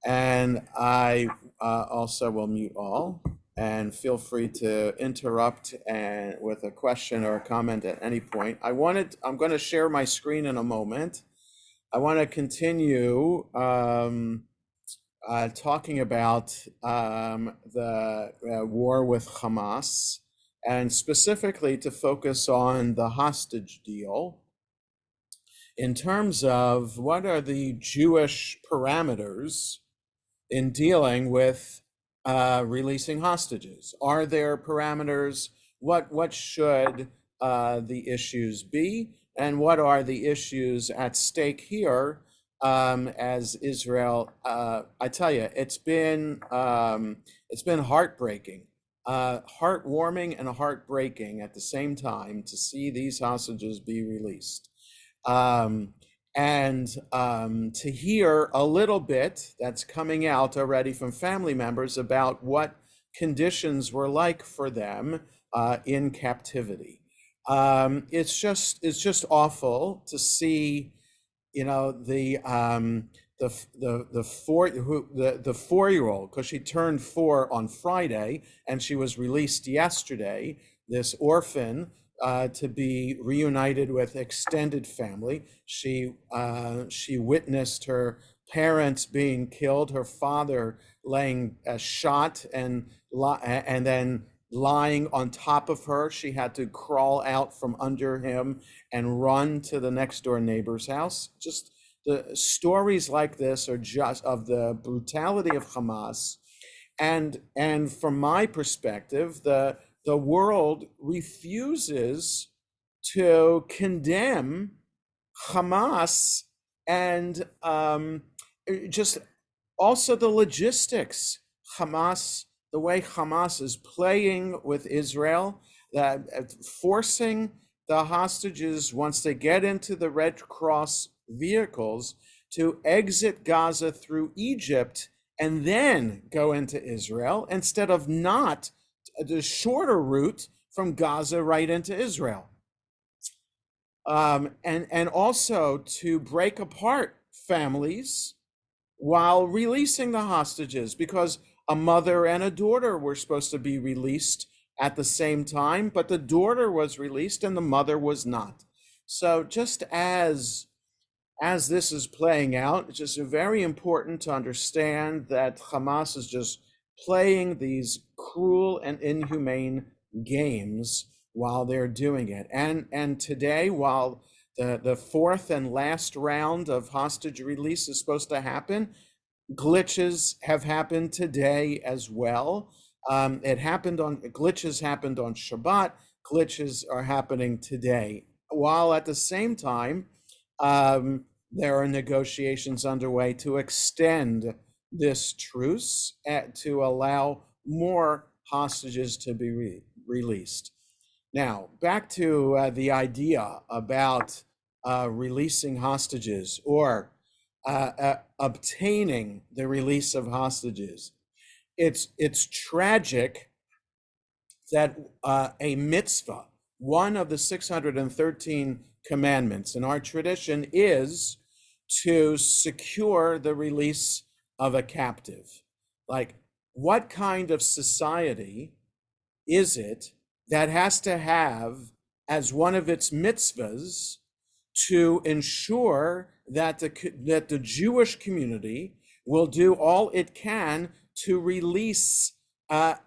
And I also will mute all, and feel free to interrupt and with a question or a comment at any point. I'm going to share my screen in a moment. I want to continue talking about the war with Hamas, and specifically to focus on the hostage deal in terms of what are the Jewish parameters in dealing with releasing hostages. Are there parameters? What should the issues be, and what are the issues at stake here as Israel? I tell you, it's been heartbreaking, heartwarming, and heartbreaking at the same time to see these hostages be released. Um, and to hear a little bit that's coming out already from family members about what conditions were like for them in captivity. It's just awful to see, you know, the 4-year-old, because she turned 4 on Friday and she was released yesterday, this orphan, to be reunited with extended family. She witnessed her parents being killed, her father laying shot and then lying on top of her. She had to crawl out from under him and run to the next door neighbor's house. Just the stories like this are just of the brutality of Hamas. And from my perspective, the world refuses to condemn Hamas, and just also the logistics. Hamas, the way Hamas is playing with Israel, that forcing the hostages, once they get into the Red Cross vehicles, to exit Gaza through Egypt and then go into Israel, instead of not the shorter route from Gaza right into Israel. And also to break apart families while releasing the hostages, because a mother and a daughter were supposed to be released at the same time, but the daughter was released and the mother was not. So just as this is playing out, it's just very important to understand that Hamas is just playing these cruel and inhumane games while they're doing it. And today, while the fourth and last round of hostage release is supposed to happen, glitches have happened today as well. Glitches happened on Shabbat. Glitches are happening today, while at the same time, there are negotiations underway to extend this truce to allow more hostages to be released. Now, back to the idea about releasing hostages, or obtaining the release of hostages. It's tragic that a mitzvah, one of the 613 commandments in our tradition, is to secure the release of a captive. Like, what kind of society is it that has to have as one of its mitzvahs to ensure that the Jewish community will do all it can to release a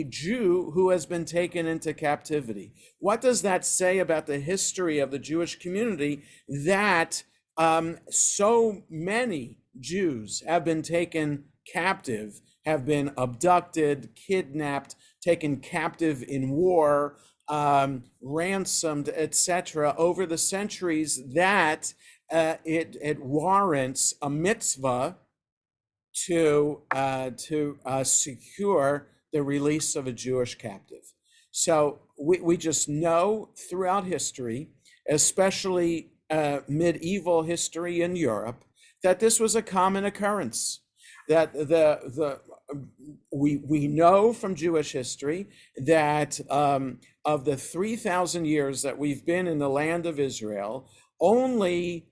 Jew who has been taken into captivity? What does that say about the history of the Jewish community, that so many Jews have been taken captive, have been abducted, kidnapped, taken captive in war, ransomed, etc., over the centuries, that it warrants a mitzvah to secure the release of a Jewish captive? So we just know throughout history, especially medieval history in Europe, that this was a common occurrence. That we know from Jewish history that of the 3,000 years that we've been in the land of Israel, only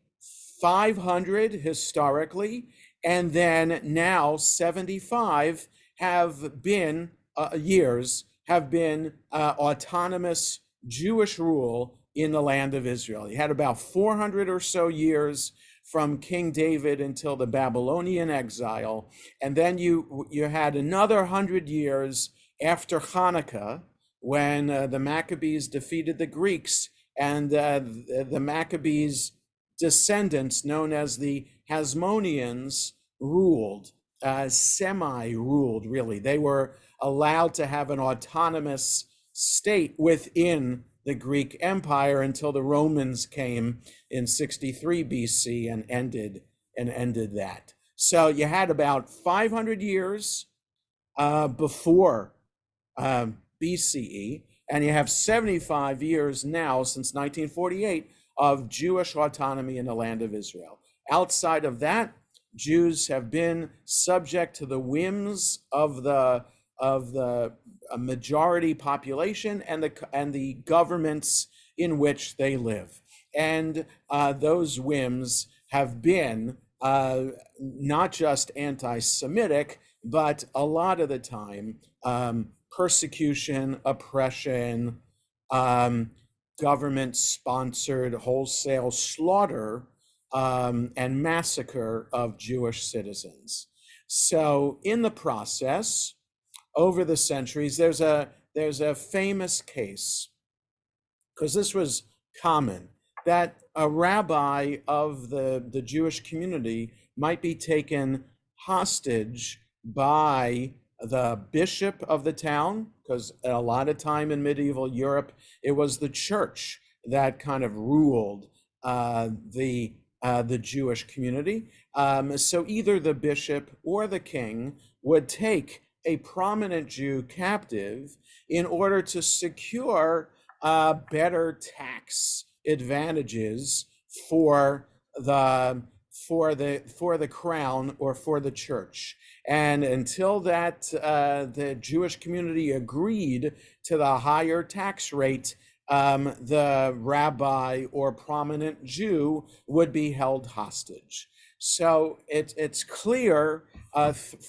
500 historically And then now 75 have been years have been autonomous Jewish rule in the land of Israel. You had about 400 or so years from King David until the Babylonian exile, and then you had another 100 years after Hanukkah, when the Maccabees defeated the Greeks, and the Maccabees' descendants, known as the Hasmoneans, ruled, semi-ruled, really. They were allowed to have an autonomous state within the Greek Empire until the Romans came in 63 BC and ended that. So you had about 500 years before BCE, and you have 75 years now, since 1948, of Jewish autonomy in the land of Israel. Outside of that, Jews have been subject to the whims of the majority population and the governments in which they live. And those whims have been not just anti-Semitic, but a lot of the time persecution, oppression, government-sponsored wholesale slaughter and massacre of Jewish citizens. So in the process, over the centuries, there's a famous case, because this was common, that a rabbi of the Jewish community might be taken hostage by the bishop of the town, because a lot of time in medieval Europe, it was the church that kind of ruled the Jewish community. So either the bishop or the king would take a prominent Jew captive in order to secure better tax advantages for the crown or for the church. And until that the Jewish community agreed to the higher tax rate, the rabbi or prominent Jew would be held hostage. So it's clear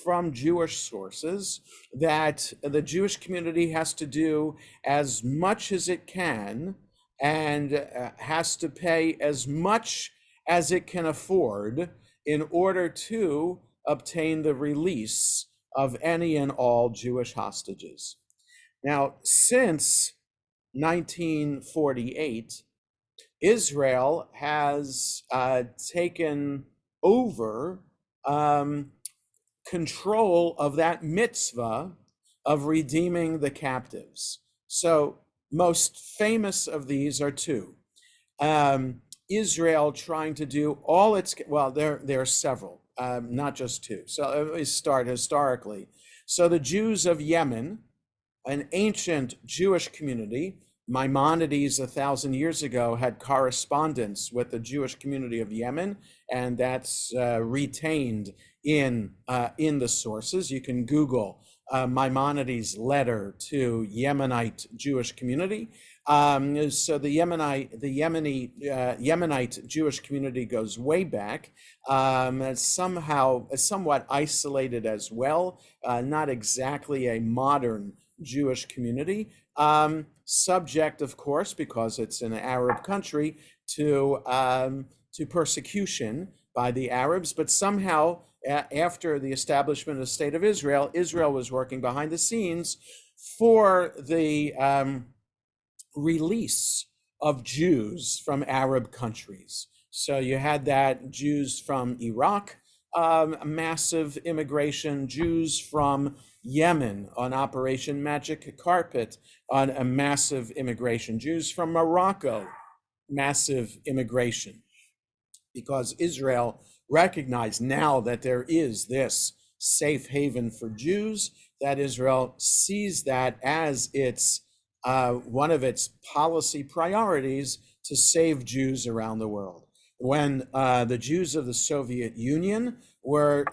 from Jewish sources that the Jewish community has to do as much as it can, and has to pay as much as it can afford in order to obtain the release of any and all Jewish hostages. Now, since 1948, Israel has taken over control of that mitzvah of redeeming the captives. So most famous of these are two. Israel trying to do all its, well, there are several, not just two. So let me start historically. So the Jews of Yemen, an ancient Jewish community, Maimonides 1,000 years ago had correspondence with the Jewish community of Yemen, and that's retained in the sources. You can Google Maimonides' letter to Yemenite Jewish community. So the Yemenite Jewish community goes way back, somewhat isolated as well, not exactly a modern Jewish community, subject, of course, because it's an Arab country, to persecution by the Arabs. But somehow, after the establishment of the State of Israel, Israel was working behind the scenes for the release of Jews from Arab countries. So you had that Jews from Iraq, massive immigration, Jews from Yemen on Operation Magic Carpet on a massive immigration, Jews from Morocco, massive immigration, because Israel recognized now that there is this safe haven for Jews, that Israel sees that as its one of its policy priorities to save Jews around the world. When the Jews of the Soviet Union were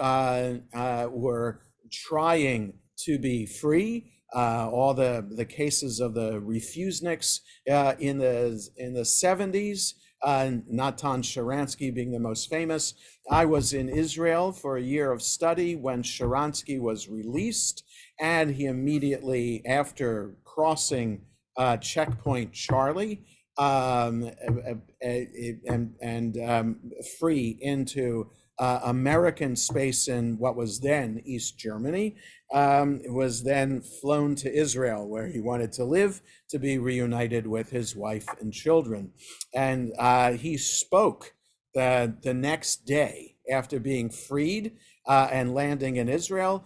trying to be free, all the cases of the refuseniks in the 70s, Natan Sharansky being the most famous. I was in Israel for a year of study when Sharansky was released, and he immediately, after crossing checkpoint Charlie, free into American space in what was then East Germany, was then flown to Israel, where he wanted to live, to be reunited with his wife and children. And he spoke the next day after being freed and landing in Israel.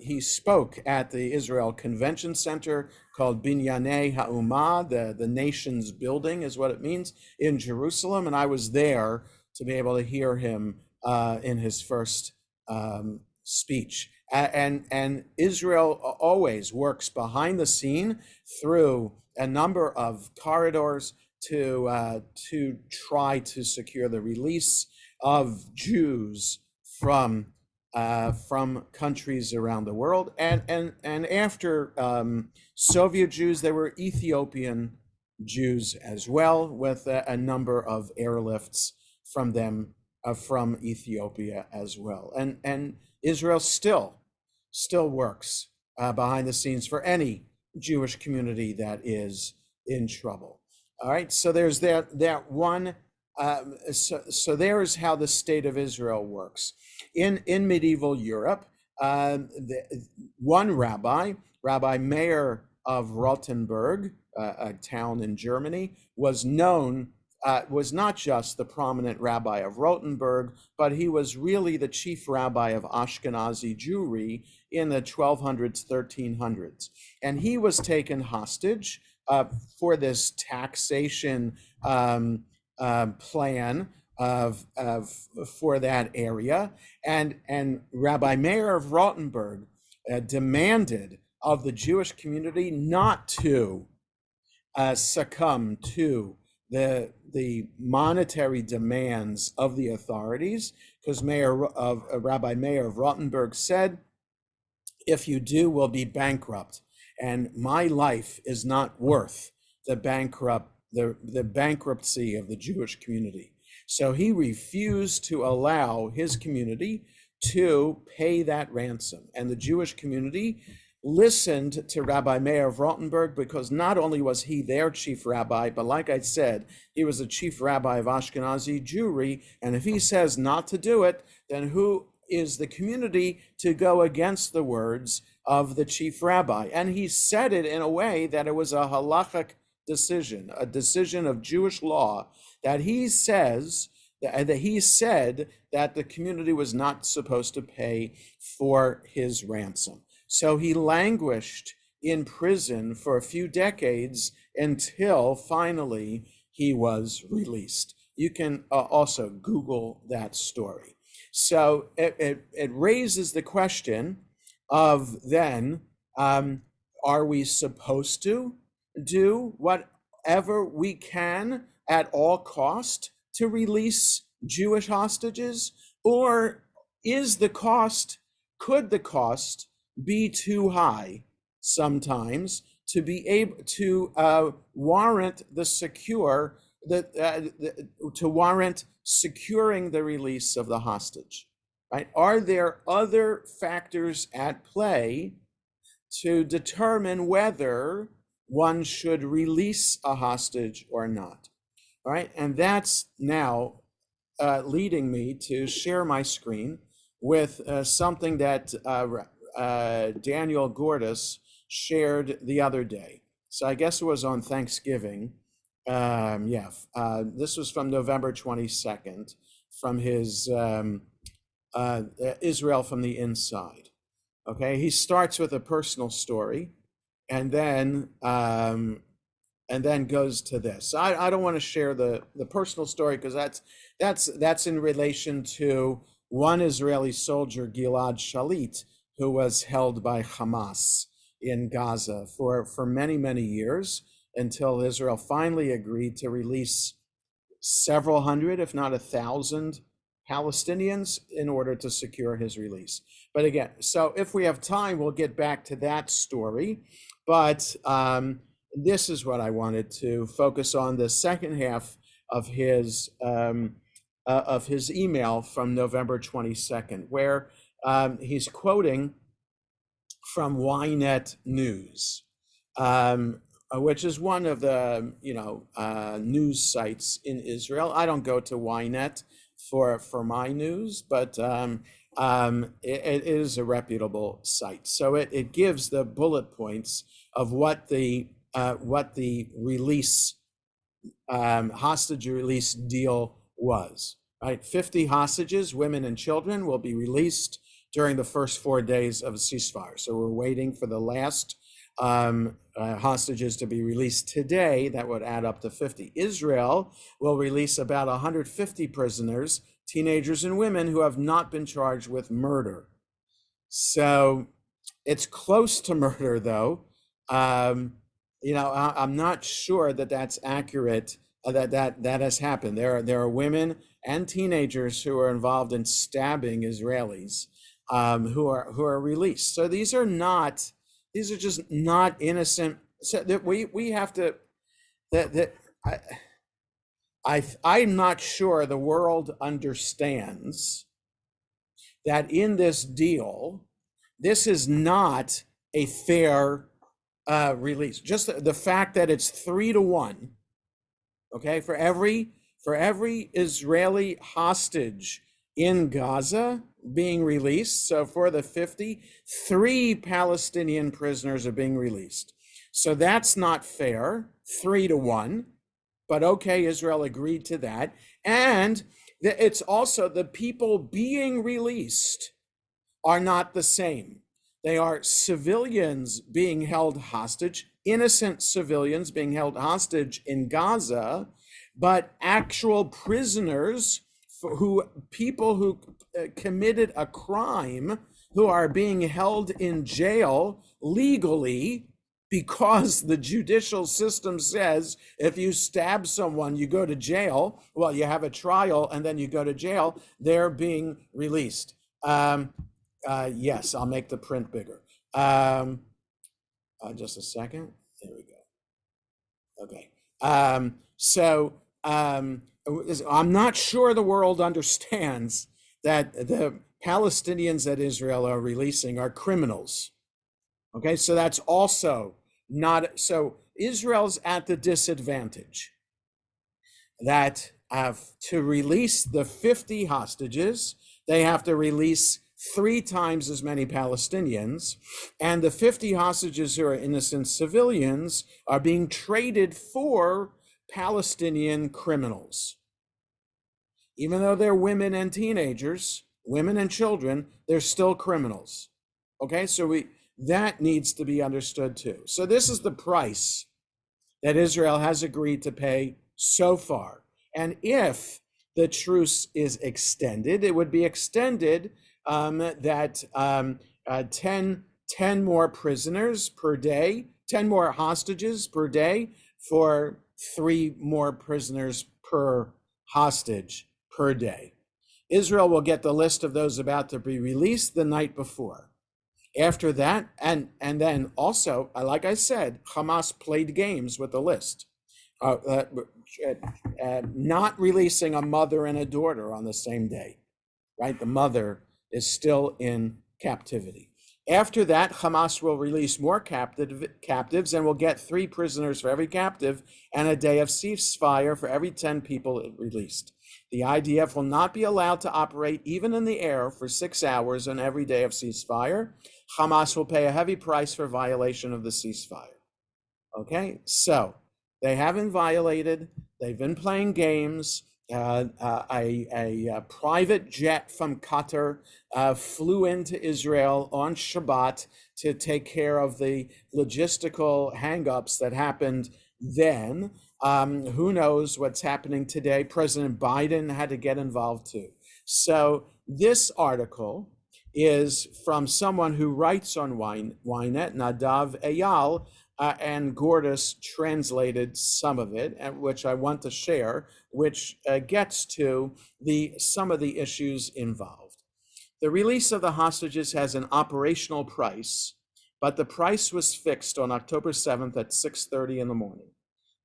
He spoke at the Israel Convention Center called Binyanei Ha'umah, the nation's building is what it means, in Jerusalem. And I was there to be able to hear him in his first speech. And Israel always works behind the scene through a number of corridors to try to secure the release of Jews from countries around the world. And after Soviet Jews, there were Ethiopian Jews as well, with a number of airlifts from them from Ethiopia as well. And Israel still works behind the scenes for any Jewish community that is in trouble. All right, so there's that one. So there's how the state of Israel works. In medieval Europe, one Rabbi Meir of Rothenburg, a town in Germany, was known, was not just the prominent rabbi of Rothenburg, but he was really the chief rabbi of Ashkenazi Jewry in the 1200s, 1300s. And he was taken hostage for this taxation plan for that area, and Rabbi Meir of Rothenburg demanded of the Jewish community not to succumb to the monetary demands of the authorities, because Rabbi Meir of Rothenburg said, "If you do, we'll be bankrupt, and my life is not worth the bankruptcy of the Jewish community." So he refused to allow his community to pay that ransom. And the Jewish community listened to Rabbi Meir of Rothenburg, because not only was he their chief rabbi, but like I said, he was the chief rabbi of Ashkenazi Jewry. And if he says not to do it, then who is the community to go against the words of the chief rabbi? And he said it in a way that it was a halachic decision, a decision of Jewish law, that he says that he said that the community was not supposed to pay for his ransom. So he languished in prison for a few decades until finally he was released. You can also Google that story. So it raises the question of then, are we supposed to do whatever we can at all cost to release Jewish hostages? Or could the cost be too high sometimes to be able to warrant securing the release of the hostage, right? Are there other factors at play to determine whether one should release a hostage or not? All right, and that's now leading me to share my screen with something that Daniel Gordis shared the other day. So I guess it was on Thanksgiving. This was from November 22nd, from his Israel from the Inside. Okay, he starts with a personal story, and then goes to this. I don't want to share the personal story, because that's in relation to one Israeli soldier, Gilad Shalit, who was held by Hamas in Gaza for many, many years, until Israel finally agreed to release several hundred, if not 1,000, Palestinians in order to secure his release. But again, so if we have time, we'll get back to that story. But this is what I wanted to focus on, the second half of his email from November 22nd, where he's quoting from Ynet News, which is one of the news sites in Israel. I don't go to Ynet for my news, but it is a reputable site. So it gives the bullet points of what the release hostage release deal was. Right, 50 hostages, women and children, will be released during the first 4 days of a ceasefire. So we're waiting for the last hostages to be released today. That would add up to 50. Israel will release about 150 prisoners, teenagers and women who have not been charged with murder. So it's close to murder, though. I'm not sure that that's accurate. That has happened. There are women and teenagers who are involved in stabbing Israelis who are released. So these are just not innocent. So that we have to I'm not sure the world understands that in this deal, this is not a fair release. Just the fact that it's 3-1, okay, for every Israeli hostage in Gaza being released. So for the 50, 3 Palestinian prisoners are being released. So that's not fair, 3-1. But okay, Israel agreed to that. And it's also the people being released are not the same. They are civilians being held hostage, innocent civilians being held hostage in Gaza, but actual prisoners people who committed a crime who are being held in jail legally, because the judicial system says if you stab someone, you go to jail. Well, you have a trial and then you go to jail. They're being released. Yes, I'll make the print bigger. Just a second. There we go. Okay. I'm not sure the world understands that the Palestinians that Israel are releasing are criminals. Okay, so that's also not, so Israel's at the disadvantage that to release the 50 hostages, they have to release 3 times as many Palestinians, and the 50 hostages who are innocent civilians are being traded for Palestinian criminals. Even though they're women and teenagers, women and children, they're still criminals. Okay, so that needs to be understood too. So this is the price that Israel has agreed to pay so far. And if the truce is extended, it would be extended that 10 more prisoners per day, 10 more hostages per day for 3 more prisoners per hostage per day. Israel will get the list of those about to be released the night before. After that, and then also, like I said, Hamas played games with the list, not releasing a mother and a daughter on the same day, right? The mother is still in captivity. After that, Hamas will release more captives and will get 3 prisoners for every captive and a day of ceasefire for every 10 people it released. The IDF will not be allowed to operate even in the air for 6 hours on every day of ceasefire. Hamas will pay a heavy price for violation of the ceasefire. Okay, so they haven't violated. They've been playing games. A private jet from Qatar flew into Israel on Shabbat to take care of the logistical hangups that happened then. Who knows what's happening today? President Biden had to get involved too. So this article is from someone who writes on Ynet, Nadav Eyal, and Gordis translated some of it, which I want to share, which gets to some of the issues involved. The release of the hostages has an operational price, but the price was fixed on October 7th at 6:30 in the morning.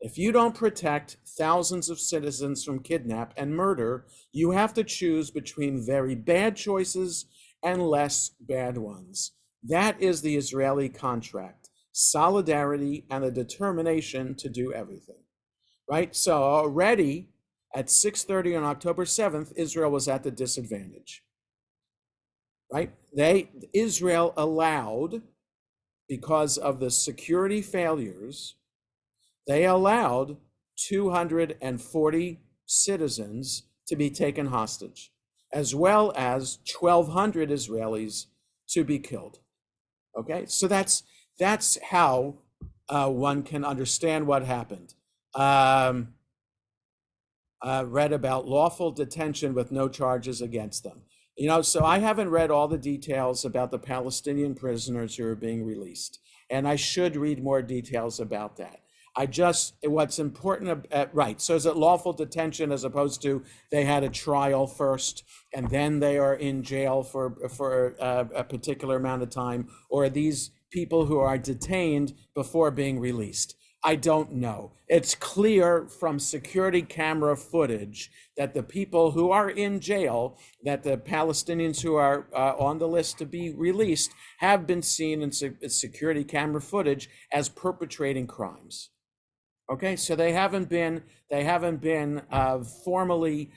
If you don't protect thousands of citizens from kidnap and murder, you have to choose between very bad choices and less bad ones. That is the Israeli contract: solidarity and the determination to do everything, right? So already at 6:30 on October 7th, Israel was at the disadvantage, right? Israel allowed, because of the security failures, they allowed 240 citizens to be taken hostage, as well as 1,200 Israelis to be killed. Okay, so that's how one can understand what happened. Read about lawful detention with no charges against them. So I haven't read all the details about the Palestinian prisoners who are being released, and I should read more details about that. What's important, right, so is it lawful detention as opposed to they had a trial first and then they are in jail for a particular amount of time, or are these people who are detained before being released? I don't know. It's clear from security camera footage that the people who are in jail, that the Palestinians who are on the list to be released, have been seen in security camera footage as perpetrating crimes. Okay, so they haven't been formally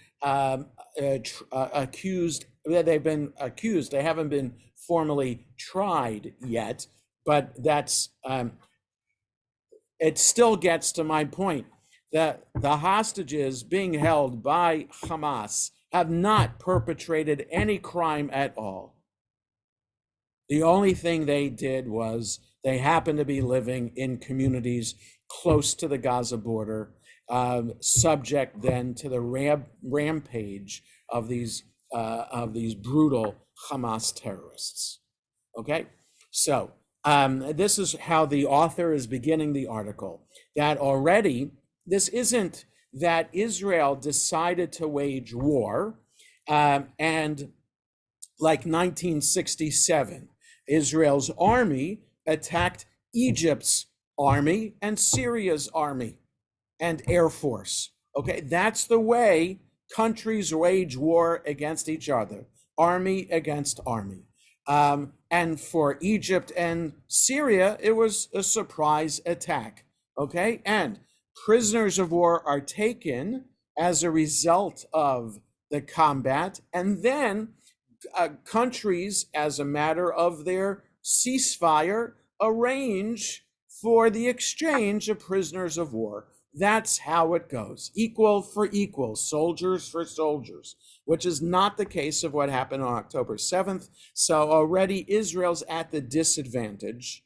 accused. They've been accused. They haven't been formally tried yet, but that's. It still gets to my point that the hostages being held by Hamas have not perpetrated any crime at all. The only thing they did was they happened to be living in communities close to the Gaza border, subject then to the rampage of these brutal Hamas terrorists. Okay, so this is how the author is beginning the article. That already, this isn't that Israel decided to wage war, and like 1967, Israel's army attacked Egypt's army and Syria's army and air force. Okay, that's the way countries wage war against each other, army against army. And for Egypt and Syria, it was a surprise attack. Okay, and prisoners of war are taken as a result of the combat, and then countries, as a matter of their ceasefire, arrange for the exchange of prisoners of war. That's how it goes. Equal for equal, soldiers for soldiers, which is not the case of what happened on October 7th. So already Israel's at the disadvantage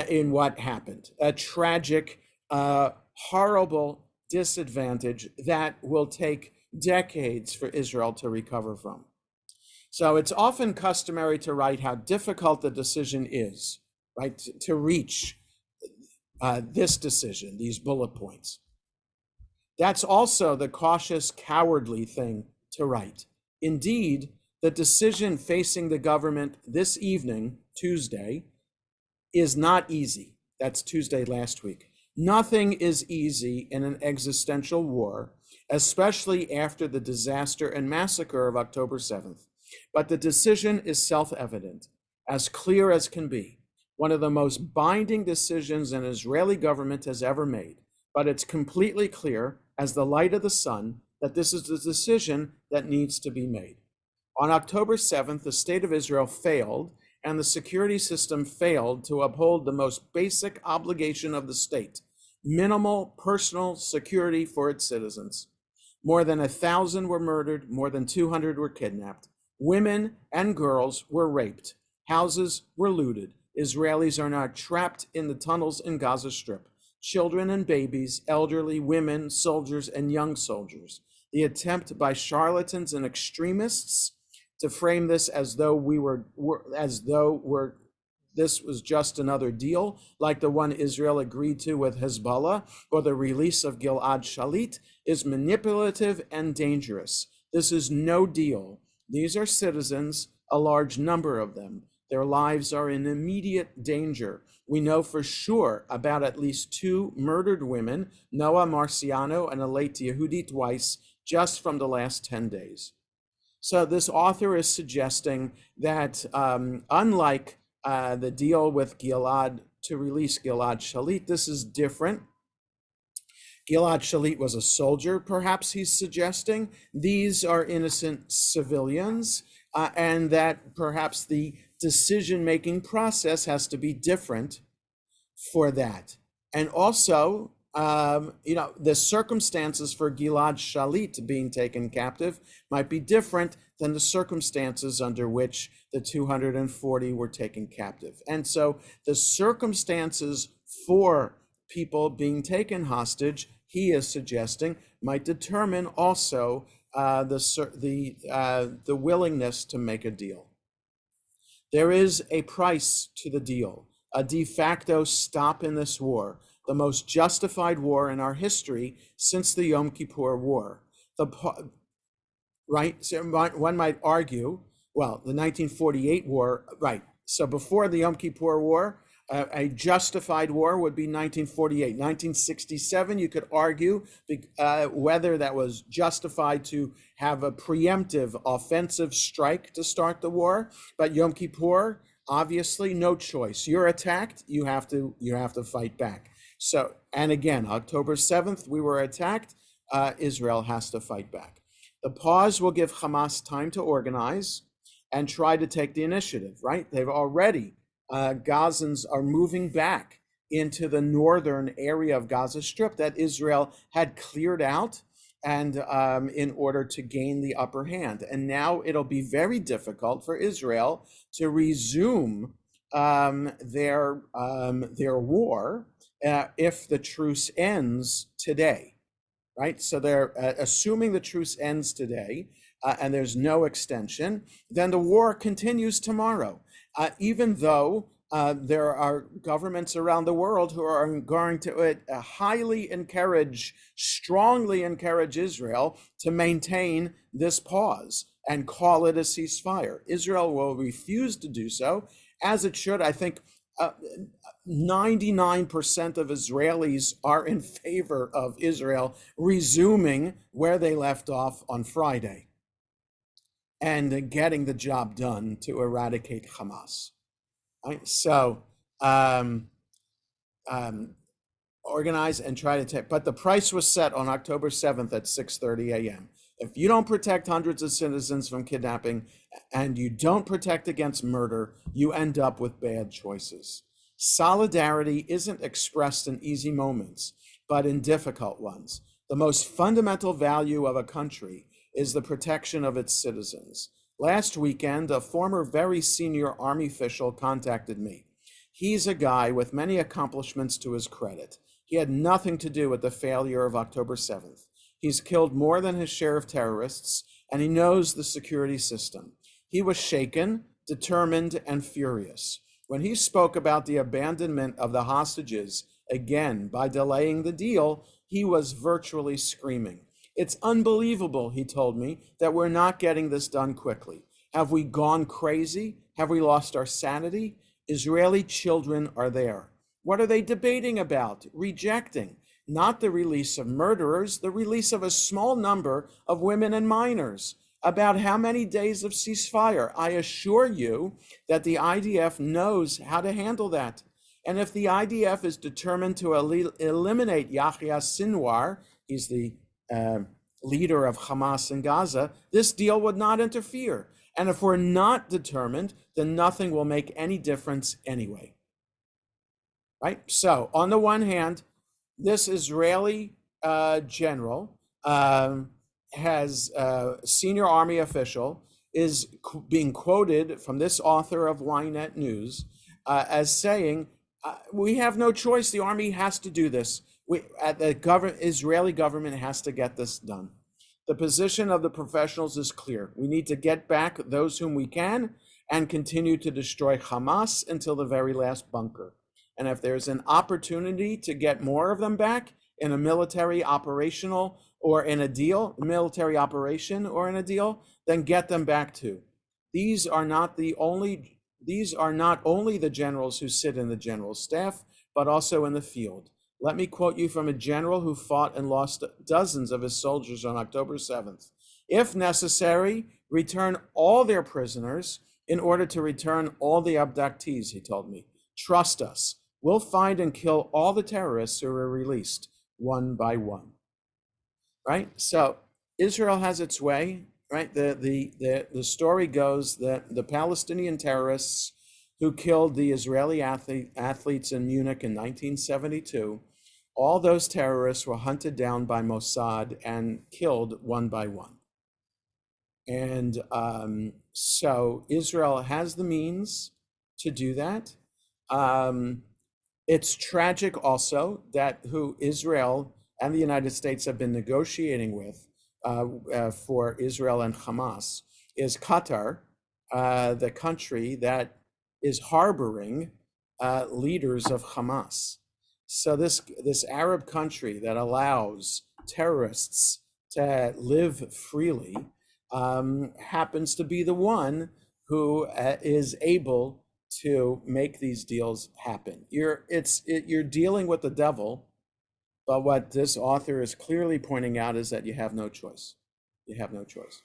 in what happened. A tragic, horrible disadvantage that will take decades for Israel to recover from. So it's often customary to write how difficult the decision is, right, to reach this decision, these bullet points. That's also the cautious, cowardly thing to write. Indeed, the decision facing the government this evening, Tuesday, is not easy. That's Tuesday last week. Nothing is easy in an existential war, especially after the disaster and massacre of October 7th. But the decision is self-evident, as clear as can be. One of the most binding decisions an Israeli government has ever made, but it's completely clear as the light of the sun that this is the decision that needs to be made. On October 7th, the state of Israel failed, and the security system failed to uphold the most basic obligation of the state: minimal personal security for its citizens. More than 1,000 were murdered, more than 200 were kidnapped. Women and girls were raped. Houses were looted. Israelis are now trapped in the tunnels in Gaza Strip. Children and babies, elderly, women, soldiers, and young soldiers. The attempt by charlatans and extremists to frame this as though this was just another deal, like the one Israel agreed to with Hezbollah, or the release of Gilad Shalit, is manipulative and dangerous. This is no deal. These are citizens, a large number of them. Their lives are in immediate danger. We know for sure about at least 2 murdered women, Noah Marciano and Alet Yehudit Weiss, just from the last 10 days. So this author is suggesting that unlike the deal with Gilad to release Gilad Shalit, this is different. Gilad Shalit was a soldier, perhaps he's suggesting. These are innocent civilians, and that perhaps the decision-making process has to be different for that. And also, the circumstances for Gilad Shalit being taken captive might be different than the circumstances under which the 240 were taken captive. And so the circumstances for people being taken hostage, he is suggesting, might determine also the willingness to make a deal. There is a price to the deal, a de facto stop in this war, the most justified war in our history since the Yom Kippur War. Right? So one might argue, well, the 1948 war, right? So before the Yom Kippur War, a justified war would be 1948. 1967, you could argue whether that was justified to have a preemptive offensive strike to start the war. But Yom Kippur, obviously, no choice. You're attacked, you have to fight back. So, and again, October 7th, we were attacked. Israel has to fight back. The pause will give Hamas time to organize and try to take the initiative, right? They've already, Gazans are moving back into the northern area of Gaza Strip that Israel had cleared out and in order to gain the upper hand. And now it'll be very difficult for Israel to resume their war if the truce ends today, right? So they're assuming the truce ends today and there's no extension, then the war continues tomorrow. Even though there are governments around the world who are going to strongly encourage Israel to maintain this pause and call it a ceasefire. Israel will refuse to do so, as it should. I think 99% of Israelis are in favor of Israel resuming where they left off on Friday and getting the job done to eradicate Hamas. Right? So organize and try to take, but the price was set on October 7th at 6:30 a.m. If you don't protect hundreds of citizens from kidnapping and you don't protect against murder, you end up with bad choices. Solidarity isn't expressed in easy moments, but in difficult ones. The most fundamental value of a country is the protection of its citizens. Last weekend, a former very senior Army official contacted me. He's a guy with many accomplishments to his credit. He had nothing to do with the failure of October 7th. He's killed more than his share of terrorists, and he knows the security system. He was shaken, determined, and furious. When he spoke about the abandonment of the hostages, again, by delaying the deal, he was virtually screaming. It's unbelievable, he told me, that we're not getting this done quickly. Have we gone crazy? Have we lost our sanity? Israeli children are there. What are they debating about? Rejecting. Not the release of murderers, the release of a small number of women and minors. About how many days of ceasefire? I assure you that the IDF knows how to handle that. And if the IDF is determined to eliminate Yahya Sinwar, he's the leader of Hamas in Gaza, this deal would not interfere. And if we're not determined, then nothing will make any difference anyway. Right? So on the one hand, this Israeli general has a senior army official is being quoted from this author of Ynet News as saying, we have no choice. The army has to do this. The Israeli government has to get this done. The position of the professionals is clear. We need to get back those whom we can and continue to destroy Hamas until the very last bunker. And if there's an opportunity to get more of them back in a military operational or in a deal, military operation or in a deal, then get them back too. These are not the only these are not only the generals who sit in the general staff, but also in the field. Let me quote you from a general who fought and lost dozens of his soldiers on October 7th. If necessary, return all their prisoners in order to return all the abductees, he told me. Trust us. We'll find and kill all the terrorists who were released one by one. Right? So Israel has its way, right? The story goes that the Palestinian terrorists who killed the Israeli athletes in Munich in 1972, all those terrorists were hunted down by Mossad and killed one by one. And so Israel has the means to do that. It's tragic also that who Israel and the United States have been negotiating with for Israel and Hamas is Qatar, the country that is harboring leaders of Hamas. So this Arab country that allows terrorists to live freely happens to be the one who is able to make these deals happen. You're dealing with the devil, but what this author is clearly pointing out is that you have no choice. You have no choice.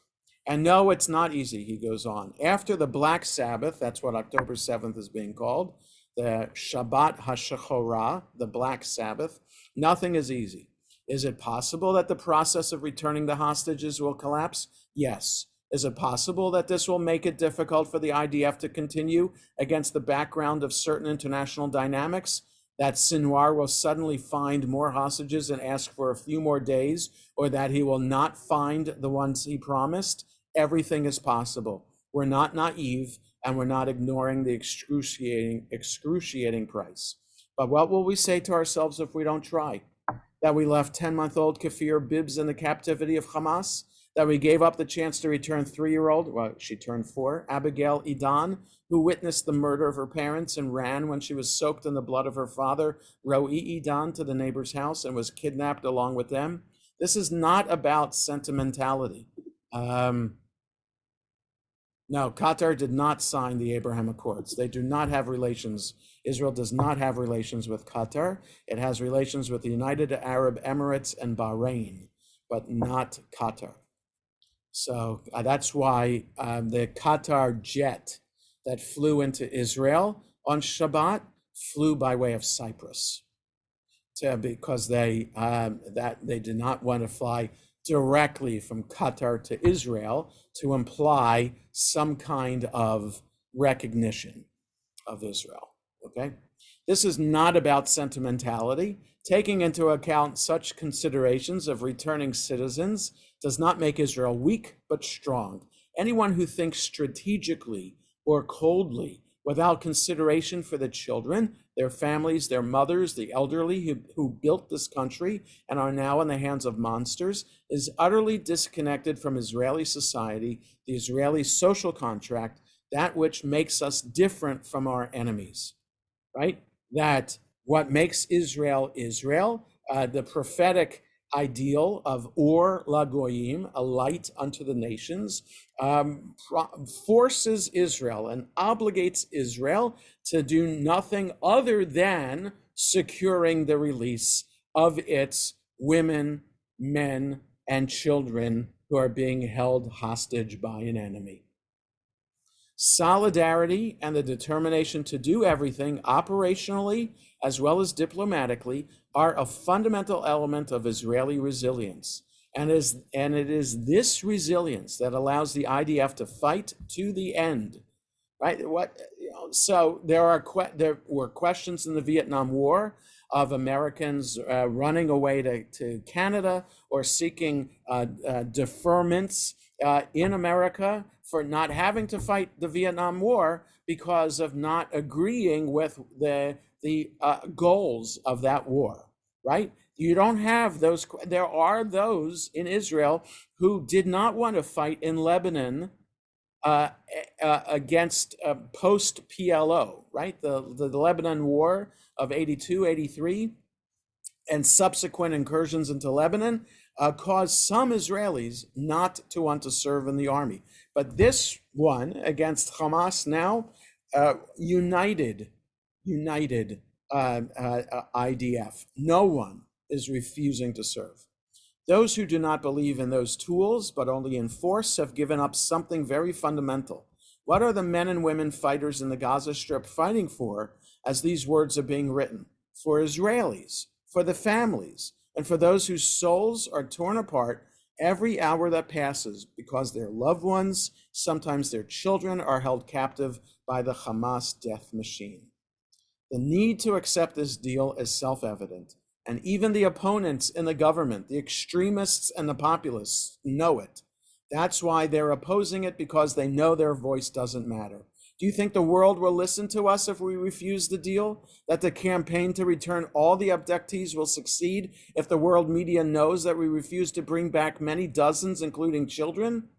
And no, it's not easy, he goes on. After the Black Sabbath, that's what October 7th is being called, the Shabbat HaShechorah, the Black Sabbath, nothing is easy. Is it possible that the process of returning the hostages will collapse? Yes. Is it possible that this will make it difficult for the IDF to continue against the background of certain international dynamics? That Sinwar will suddenly find more hostages and ask for a few more days, or that he will not find the ones he promised? Everything is possible. We're not naive, and we're not ignoring the excruciating price. But what will we say to ourselves if we don't try? That we left 10-month-old Kafir Bibbs in the captivity of Hamas? That we gave up the chance to return 3-year-old, well, she turned 4, Abigail Idan, who witnessed the murder of her parents and ran when she was soaked in the blood of her father, Ro'i Idan, to the neighbor's house and was kidnapped along with them? This is not about sentimentality. No, Qatar did not sign the Abraham Accords. They do not have relations. Israel does not have relations with Qatar. It has relations with the United Arab Emirates and Bahrain, but not Qatar. So that's why the Qatar jet that flew into Israel on Shabbat flew by way of Cyprus, because they did not want to fly directly from Qatar to Israel to imply some kind of recognition of Israel. Okay, this is not about sentimentality. Taking into account such considerations of returning citizens does not make Israel weak, but strong. Anyone who thinks strategically or coldly without consideration for the children, their families, their mothers, the elderly who built this country and are now in the hands of monsters, is utterly disconnected from Israeli society, the Israeli social contract, that which makes us different from our enemies, right? That what makes Israel Israel, the prophetic ideal of Or LaGoyim, a light unto the nations, forces Israel and obligates Israel to do nothing other than securing the release of its women, men, and children who are being held hostage by an enemy. Solidarity and the determination to do everything operationally as well as diplomatically are a fundamental element of Israeli resilience. And it is this resilience that allows the IDF to fight to the end, right? So there were questions in the Vietnam War of Americans running away to Canada or seeking deferments in America for not having to fight the Vietnam War because of not agreeing with the goals of that war, right? You don't have those. There are those in Israel who did not want to fight in Lebanon against post-PLO, right? The Lebanon War of 82, 83, and subsequent incursions into Lebanon caused some Israelis not to want to serve in the army. But this one against Hamas now, united, united IDF. No one is refusing to serve. Those who do not believe in those tools, but only in force, have given up something very fundamental. What are the men and women fighters in the Gaza Strip fighting for as these words are being written? For Israelis, for the families, and for those whose souls are torn apart every hour that passes because their loved ones, sometimes their children, are held captive by the Hamas death machine. The need to accept this deal is self-evident, and even the opponents in the government, the extremists and the populists, know it. That's why they're opposing it, because they know their voice doesn't matter. Do you think the world will listen to us if we refuse the deal? That the campaign to return all the abductees will succeed if the world media knows that we refuse to bring back many dozens, including children?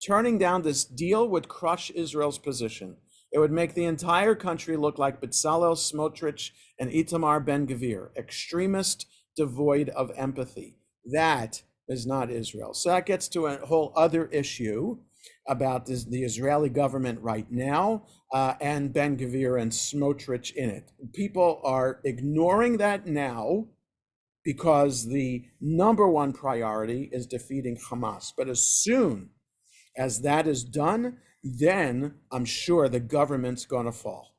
Turning down this deal would crush Israel's position. It would make the entire country look like Bezalel Smotrich and Itamar Ben-Gvir, extremist, devoid of empathy. That is not Israel. So that gets to a whole other issue about the Israeli government right now and Ben-Gvir and Smotrich in it. People are ignoring that now because the number one priority is defeating Hamas. But as soon as that is done, then I'm sure the government's going to fall.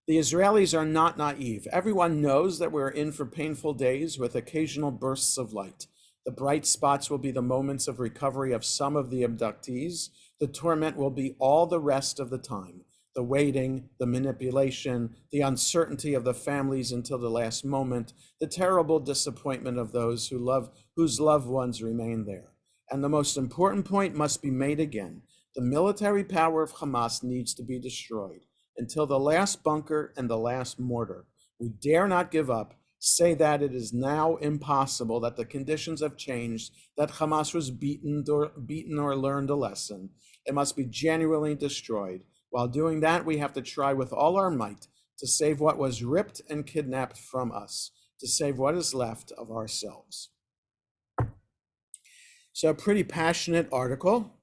The Israelis are not naive. Everyone knows that we're in for painful days with occasional bursts of light. The bright spots will be the moments of recovery of some of the abductees. The torment will be all the rest of the time. The waiting, the manipulation, the uncertainty of the families until the last moment, the terrible disappointment of those whose loved ones remain there. And the most important point must be made again. The military power of Hamas needs to be destroyed until the last bunker and the last mortar. We dare not give up, say that it is now impossible, that the conditions have changed, that Hamas was beaten or learned a lesson. It must be genuinely destroyed. While doing that, we have to try with all our might to save what was ripped and kidnapped from us, to save what is left of ourselves. So a pretty passionate article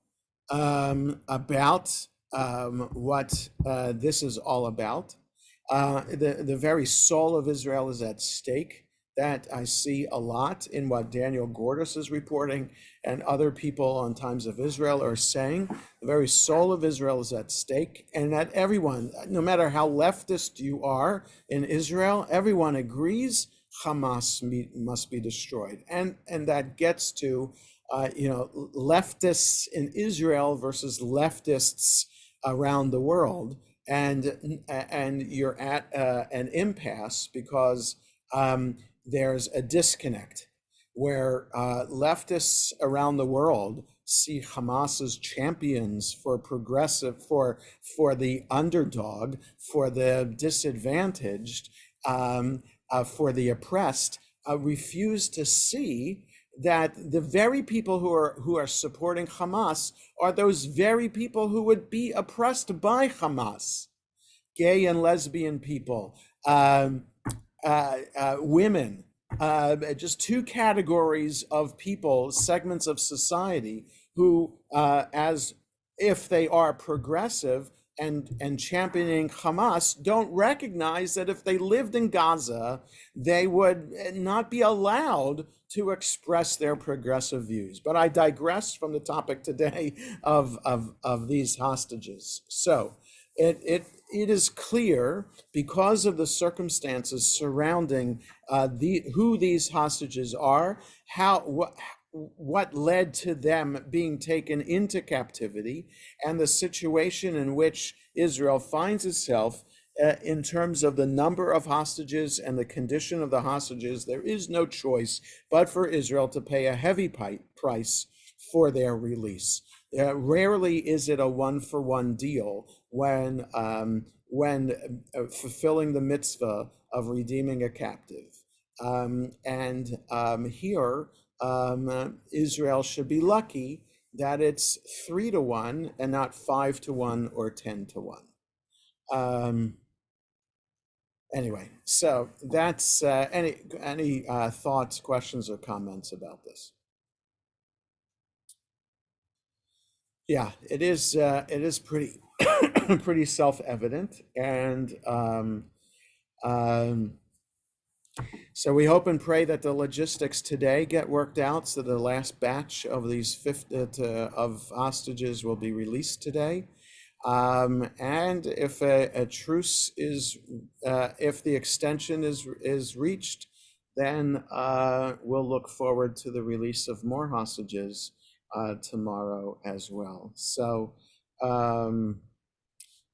about what this is all about. The very soul of Israel is at stake. That I see a lot in what Daniel Gordis is reporting and other people on Times of Israel are saying. The very soul of Israel is at stake, and that everyone, no matter how leftist you are in Israel, everyone agrees Hamas must be destroyed. And that gets to leftists in Israel versus leftists around the world, and you're at an impasse because there's a disconnect where leftists around the world see Hamas as champions for progressive, for the underdog, for the disadvantaged, for the oppressed, refuse to see that the very people who are supporting Hamas are those very people who would be oppressed by Hamas. Gay and lesbian people, women, just two categories of people, segments of society who, as if they are progressive and championing Hamas, don't recognize that if they lived in Gaza, they would not be allowed to express their progressive views. But I digress from the topic today of these hostages. So it is clear, because of the circumstances surrounding who these hostages are, what led to them being taken into captivity, and the situation in which Israel finds itself in terms of the number of hostages and the condition of the hostages. There is no choice but for Israel to pay a heavy price for their release. Rarely is it a one-for-one deal when fulfilling the mitzvah of redeeming a captive. Here, Israel should be lucky that it's 3-1 and not 5-1 or 10-1. Anyway, so that's any thoughts, questions, or comments about this? Yeah, it is pretty pretty self-evident. And um, so we hope and pray that the logistics today get worked out, so the last batch of these 50 of hostages will be released today. And if a truce is, if the extension is reached, then we'll look forward to the release of more hostages tomorrow as well. So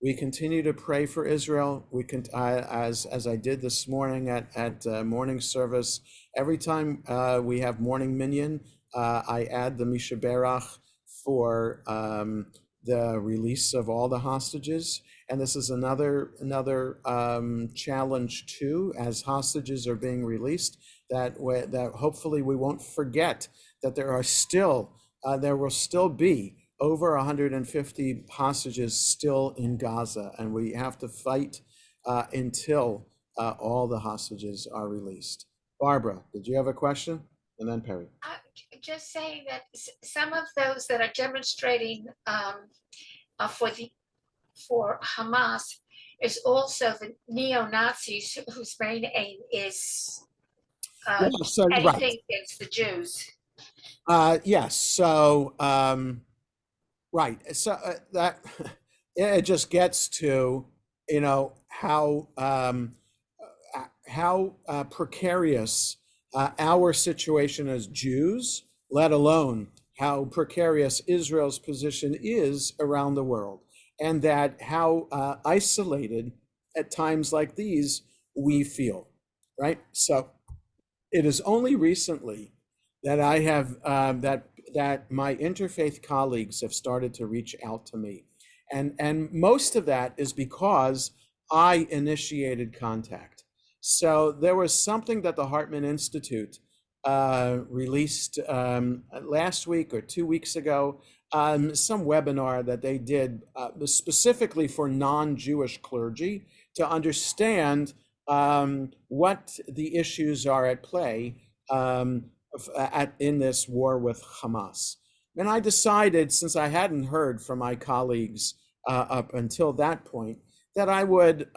we continue to pray for Israel. We can, as I did this morning at morning service. Every time we have morning minyan, I add the Mishaberach for the release of all the hostages. And this is another challenge too, as hostages are being released, that hopefully we won't forget that there will still be over 150 hostages still in Gaza, and we have to fight until all the hostages are released. Barbara, did you have a question? And then Perry. Just saying that some of those that are demonstrating for Hamas is also the neo-Nazis whose main aim is anything against the Jews. Yes. So right. So that it just gets to, you know, how precarious our situation as Jews, let alone how precarious Israel's position is around the world, and that how isolated at times like these we feel, right? So it is only recently that I have that my interfaith colleagues have started to reach out to me, and most of that is because I initiated contact. So there was something that the Hartman Institute released last week or 2 weeks ago, some webinar that they did specifically for non-Jewish clergy to understand what the issues are at play in this war with Hamas. And I decided, since I hadn't heard from my colleagues up until that point, that I would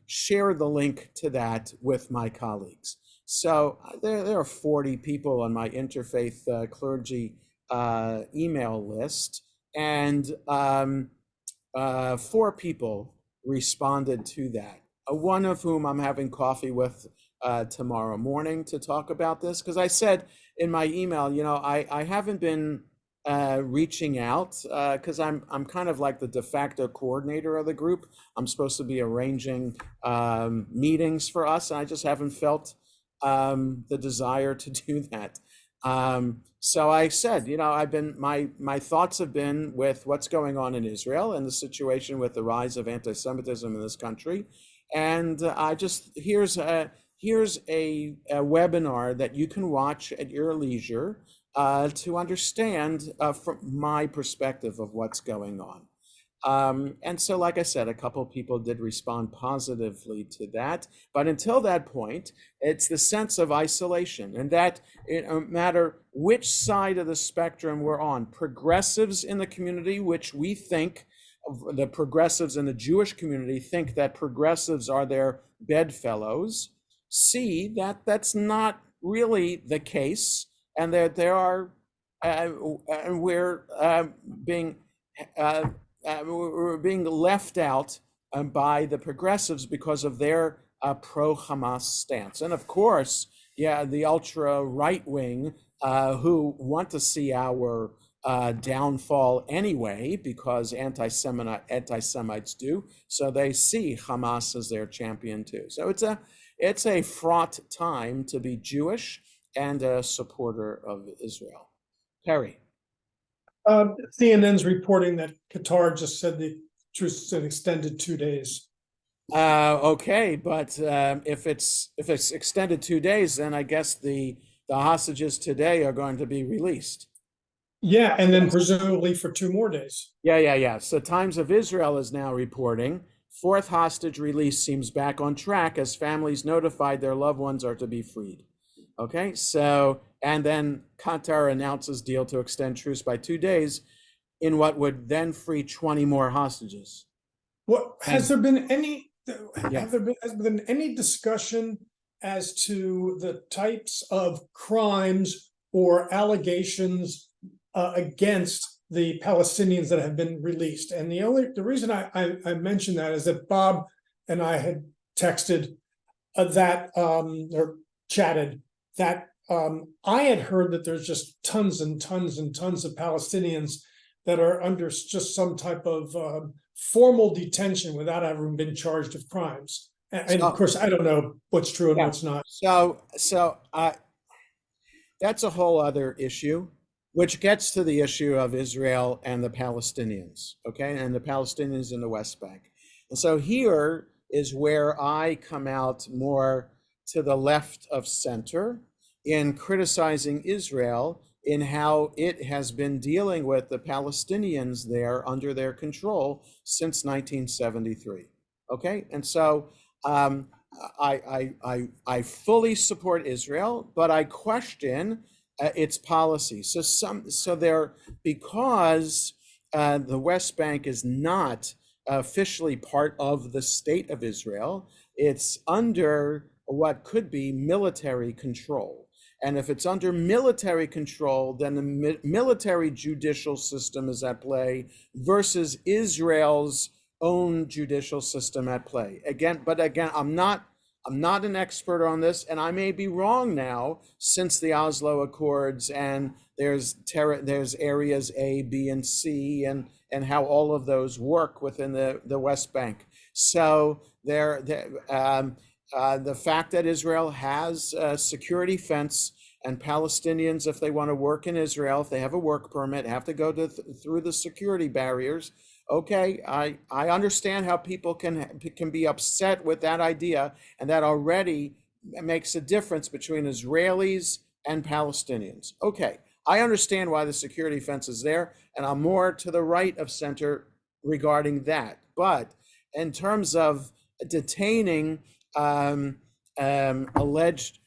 share the link to that with my colleagues. So there are 40 people on my interfaith clergy email list, and 4 people responded to that. One of whom I'm having coffee with tomorrow morning to talk about this, because I said in my email, you know, I haven't been reaching out because I'm kind of like the de facto coordinator of the group. I'm supposed to be arranging meetings for us, and I just haven't felt the desire to do that. So I said, you know, my thoughts have been with what's going on in Israel and the situation with the rise of anti-Semitism in this country. And I just, here's a webinar that you can watch at your leisure to understand from my perspective of what's going on. And so, like I said, a couple of people did respond positively to that. But until that point, it's the sense of isolation, and that no matter which side of the spectrum we're on, progressives in the community, which we think, the progressives in the Jewish community think that progressives are their bedfellows, see that that's not really the case, and that there are, and we're being left out by the progressives because of their pro-Hamas stance. And of course, yeah, the ultra right wing who want to see our downfall anyway, because anti-Semites do. So they see Hamas as their champion too. So it's a fraught time to be Jewish and a supporter of Israel. Perry. CNN's reporting that Qatar just said the truce is extended 2 days. Okay, but if it's extended 2 days, then I guess the hostages today are going to be released. Yeah, and then presumably for 2 more days. Yeah. So Times of Israel is now reporting 4th hostage release seems back on track as families notified their loved ones are to be freed. Okay, so, and then Qatar announces deal to extend truce by 2 days in what would then free 20 more hostages. What, has there been any, Yeah. has been any discussion as to the types of crimes or allegations against the Palestinians that have been released? And the reason I mention that is that Bob and I had texted that or chatted that I had heard that there's just tons and tons and tons of Palestinians that are under just some type of formal detention without having been charged of crimes. And of course, I don't know what's true and Yeah. what's not. So that's a whole other issue, which gets to the issue of Israel and the Palestinians, okay, and the Palestinians in the West Bank. And so here is where I come out more to the left of center in criticizing Israel in how it has been dealing with the Palestinians there under their control since 1973. Okay, and so I fully support Israel, but I question its policy. Because the West Bank is not officially part of the state of Israel, it's under what could be military control. And if it's under military control, then the military judicial system is at play versus Israel's own judicial system at play. Again, I'm not an expert on this, and I may be wrong now since the Oslo Accords, and there's areas A, B, and C, and how all of those work within the West Bank. So the fact that Israel has a security fence, and Palestinians, if they want to work in Israel, if they have a work permit, have to go through the security barriers. Okay, I understand how people can be upset with that idea, and that already makes a difference between Israelis and Palestinians. Okay, I understand why the security fence is there, and I'm more to the right of center regarding that. But in terms of detaining alleged,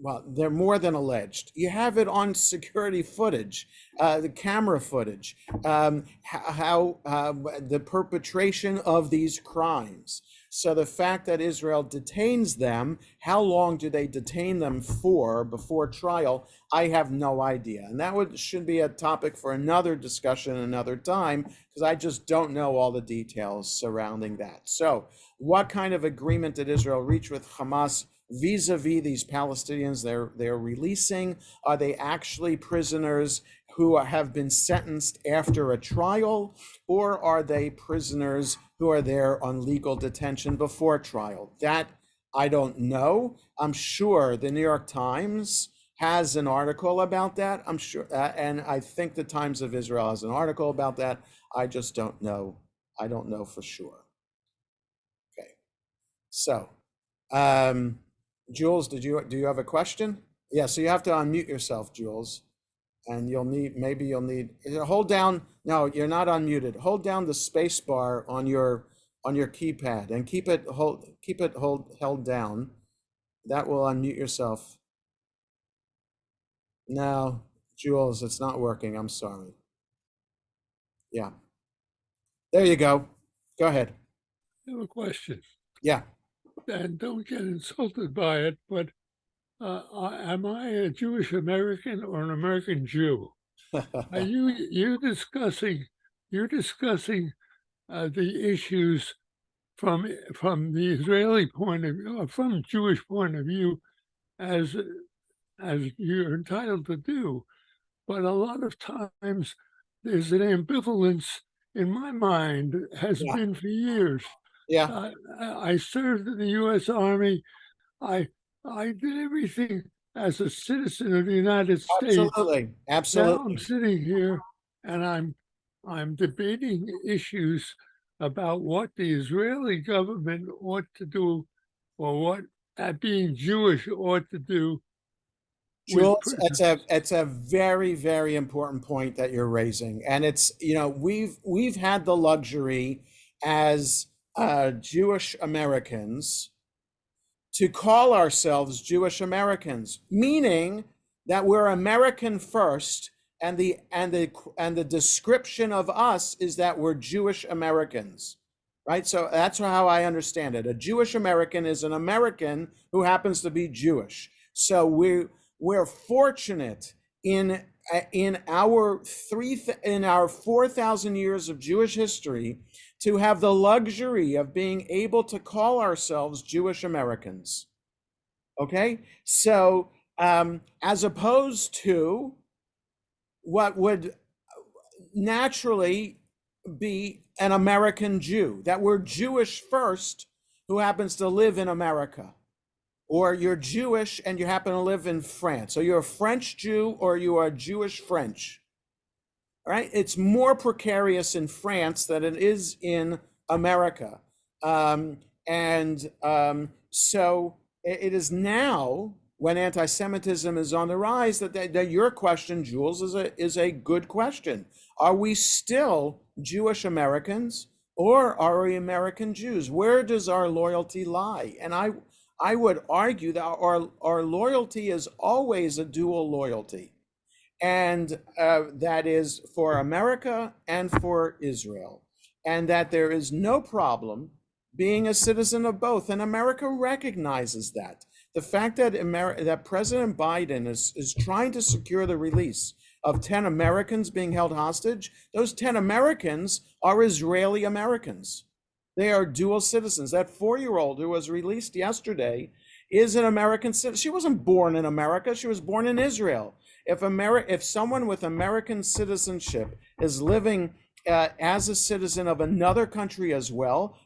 well, they're more than alleged. You have it on security footage, the camera footage, how the perpetration of these crimes. So the fact that Israel detains them, how long do they detain them for before trial? I have no idea. And that should be a topic for another discussion another time, because I just don't know all the details surrounding that. So what kind of agreement did Israel reach with Hamas vis-a-vis these Palestinians they're releasing? Are they actually prisoners who have been sentenced after a trial, or are they prisoners who are there on legal detention before trial? That I don't know. I'm sure the New York Times has an article about that. I'm sure, and I think the Times of Israel has an article about that. I just don't know. I don't know for sure. Okay, so Jules, do you have a question? Yeah, so you have to unmute yourself, Jules, and maybe you'll need hold down. No, you're not unmuted. Hold down the space bar on your keypad and keep it held down. That will unmute yourself. No, Jules, it's not working. I'm sorry. Yeah. There you go. Go ahead. I have a question, Yeah. and don't get insulted by it, but am I a Jewish American or an American Jew? Are you're discussing the issues from the Israeli point of view, or from Jewish point of view, as you're entitled to do, but a lot of times there's an ambivalence in my mind, has Yeah. been for years. Yeah. I served in the U.S. Army. I did everything as a citizen of the United States. Absolutely. Absolutely. Now I'm sitting here and I'm debating issues about what the Israeli government ought to do, or what being Jewish ought to do. Jules, it's a very, very important point that you're raising, and it's, we've had the luxury as Jewish Americans to call ourselves Jewish Americans, meaning that we're American first, and the description of us is that we're Jewish Americans, right? So that's how I understand it. A Jewish American is an American who happens to be Jewish. So we're fortunate in our 4,000 years of Jewish history to have the luxury of being able to call ourselves Jewish Americans. Okay, so as opposed to what would naturally be an American Jew, that we're Jewish first who happens to live in America, or you're Jewish and you happen to live in France. So you're a French Jew or you are Jewish French. All right, it's more precarious in France than it is in America. So it is now, when anti-Semitism is on the rise, that your question, Jules, is a good question. Are we still Jewish Americans, or are we American Jews? Where does our loyalty lie? And I would argue that our loyalty is always a dual loyalty, and that is for America and for Israel, and that there is no problem being a citizen of both, and America recognizes that. The fact that that President Biden is trying to secure the release of 10 Americans being held hostage, those 10 Americans are Israeli Americans. They are dual citizens. That 4-year-old who was released yesterday is an American citizen. She wasn't born in America. She was born in Israel. If someone with American citizenship is living as a citizen of another country as well,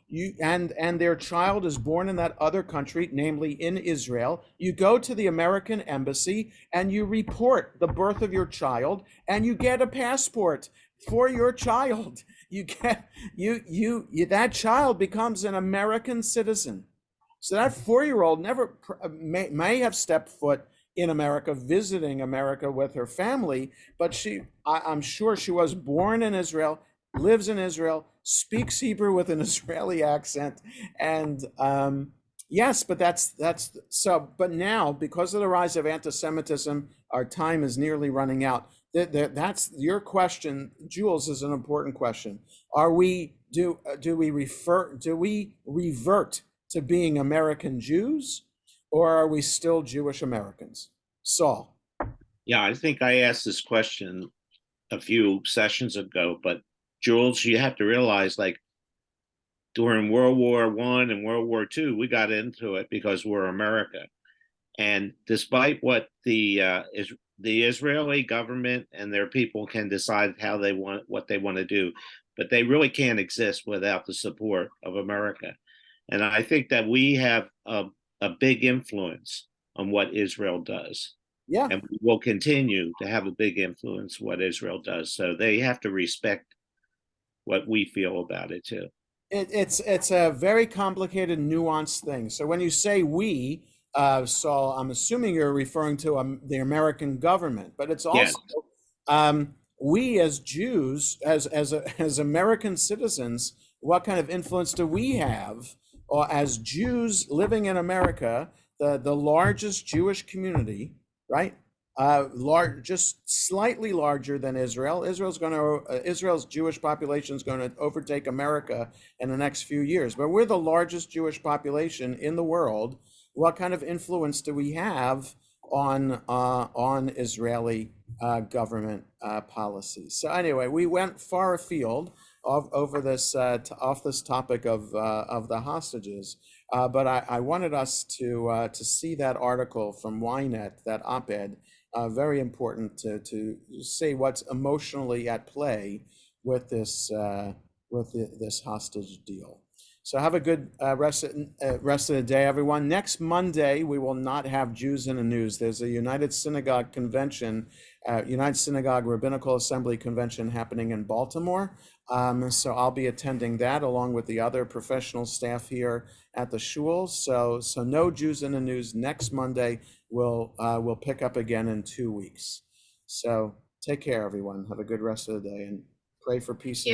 and their child is born in that other country, namely in Israel, you go to the American embassy and you report the birth of your child, and you get a passport for your child. That child becomes an American citizen. So that 4-year-old never may have stepped foot in America, visiting America with her family, but I'm sure she was born in Israel, lives in Israel, speaks Hebrew with an Israeli accent, and yes, but that's so. But now, because of the rise of anti-Semitism, our time is nearly running out. That's your question, Jules, is an important question. Do we revert to being American Jews, or are we still Jewish Americans? Saul. Yeah, I think I asked this question a few sessions ago, but Jules, you have to realize, like, during World War I and World War II, we got into it because we're America. And despite what the Israeli government and their people can decide what they want to do, but they really can't exist without the support of America. And I think that we have a big influence on what Israel does. Yeah. And we will continue to have a big influence on what Israel does. So they have to respect what we feel about it too. It's a very complicated, nuanced thing. So when you say we, Saul, I'm assuming you're referring to the American government, but it's also we as Jews, as American citizens. What kind of influence do we have, or as Jews living in America, the largest Jewish community, right? Just slightly larger than Israel. Israel's Jewish population is going to overtake America in the next few years, but we're the largest Jewish population in the world. What kind of influence do we have on Israeli government policies? So anyway, we went far afield off this topic of the hostages. But I wanted us to see that article from Ynet, that op-ed, very important to say what's emotionally at play with this hostage deal. So have a good rest of the day, everyone. Next Monday, we will not have Jews in the News. There's a United Synagogue Convention, United Synagogue Rabbinical Assembly Convention happening in Baltimore. So I'll be attending that along with the other professional staff here at the shul. So no Jews in the News next Monday. We'll pick up again in 2 weeks. So take care, everyone. Have a good rest of the day, and pray for peace.